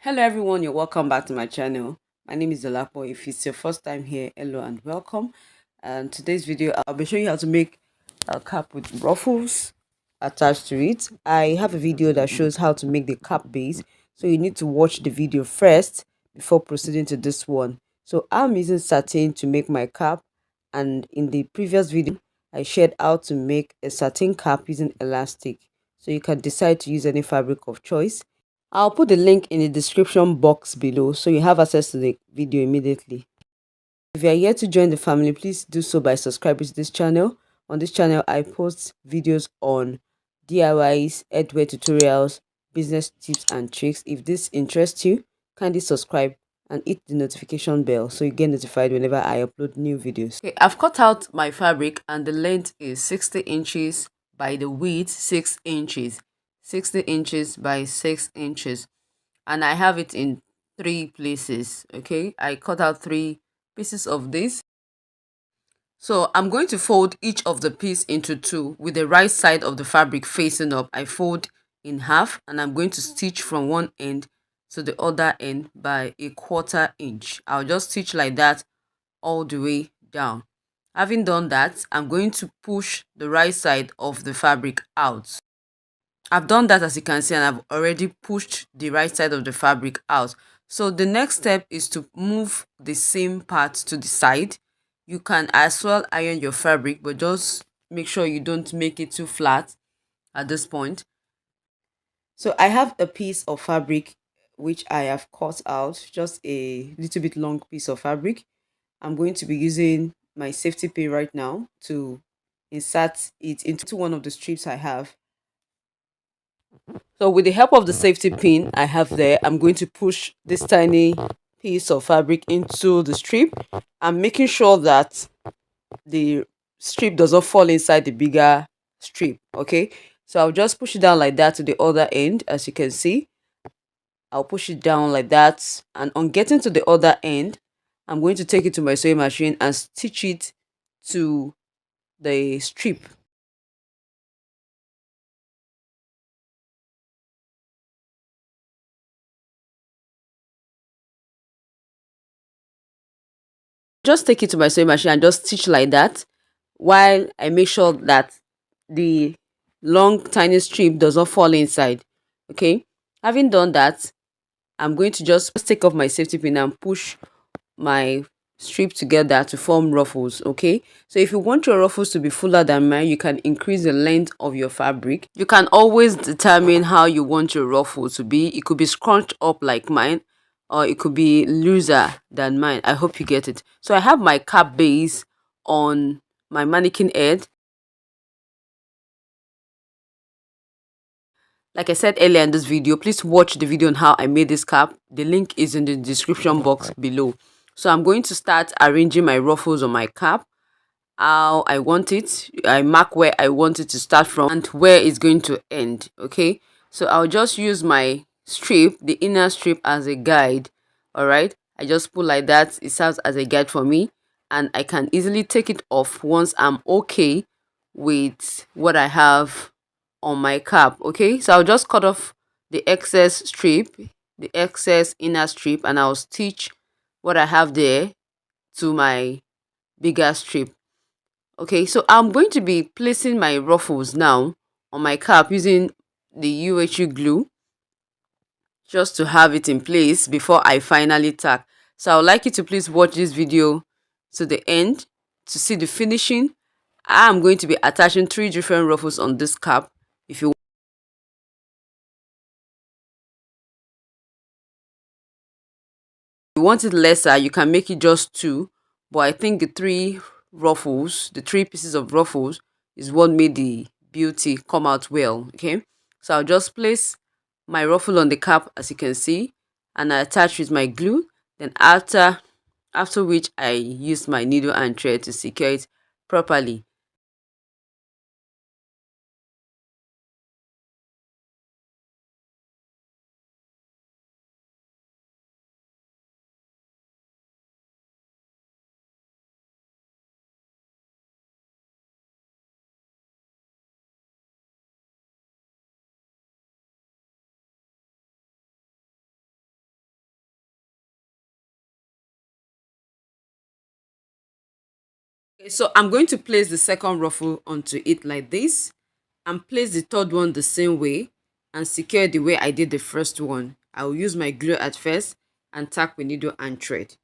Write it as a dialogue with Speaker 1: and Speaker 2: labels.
Speaker 1: Hello everyone, you're welcome back to my channel. My name is Dolapo. If it's your first time here, hello and welcome. And today's video I'll be showing you how to make a cap with ruffles attached to it. I have a video that shows how to make the cap base, so you need to watch the video first before proceeding to this one. So I'm using satin to make my cap, and in the previous video I shared how to make a satin cap using elastic, so you can decide to use any fabric of choice. I'll put the link in the description box below so you have access to the video immediately. If you are yet to join the family, please do so by subscribing to this channel. On this channel, I post videos on DIYs, headwear tutorials, business tips and tricks. If this interests you, kindly subscribe and hit the notification bell so you get notified whenever I upload new videos. Okay, I've cut out my fabric and the length is 60 inches by the width 6 inches. 60 inches by 6 inches, and I have it in 3 places. Okay, I cut out 3 pieces of this. So I'm going to fold each of the piece into two with the right side of the fabric facing up. I fold in half and I'm going to stitch from one end to the other end by 1/4 inch. I'll just stitch like that all the way down. Having done that, I'm going to push the right side of the fabric out. I've done that, as you can see, and I've already pushed the right side of the fabric out. So the next step is to move the same part to the side. You can as well iron your fabric, but just make sure you don't make it too flat at this point. So I have a piece of fabric which I have cut out, just a little bit long piece of fabric. I'm going to be using my safety pin right now to insert it into one of the strips I have. So with the help of the safety pin I have there, I'm going to push this tiny piece of fabric into the strip. I'm making sure that the strip does not fall inside the bigger strip. Okay, so I'll just push it down like that to the other end. As you can see, I'll push it down like that, and on getting to the other end, I'm going to take it to my sewing machine and stitch it to the strip. Just take it to my sewing machine and just stitch like that, while I make sure that the long tiny strip does not fall inside. Okay, having done that, I'm going to just take off my safety pin and push my strip together to form ruffles. Okay, so if you want your ruffles to be fuller than mine, you can increase the length of your fabric. You can always determine how you want your ruffle to be. It could be scrunched up like mine, or it could be looser than mine. I hope you get it. So I have my cap base on my mannequin head. Like I said earlier in this video, please watch the video on how I made this cap. The link is in the description box below. So I'm going to start arranging my ruffles on my cap how I want it. I mark where I want it to start from and where it's going to end. Okay, so I'll just use my strip, the inner strip, as a guide. All right, I just pull like that. It serves as a guide for me, and I can easily take it off once I'm okay with what I have on my cap. Okay, so I'll just cut off the excess strip, the excess inner strip, and I'll stitch what I have there to my bigger strip. Okay, so I'm going to be placing my ruffles now on my cap using the UHU glue, just to have it in place before I finally tack. So I would like you to please watch this video to the end to see the finishing. I'm going to be attaching 3 different ruffles on this cap. If you want it lesser, you can make it just 2, but I think the 3 pieces of ruffles is what made the beauty come out well. Okay, so I'll just place my ruffle on the cap, as you can see, and I attach with my glue. Then after which I use my needle and thread to secure it properly. Okay, so I'm going to place the second ruffle onto it like this, and place the third one the same way, and secure the way I did the first one. I will use my glue at first and tack with needle and thread.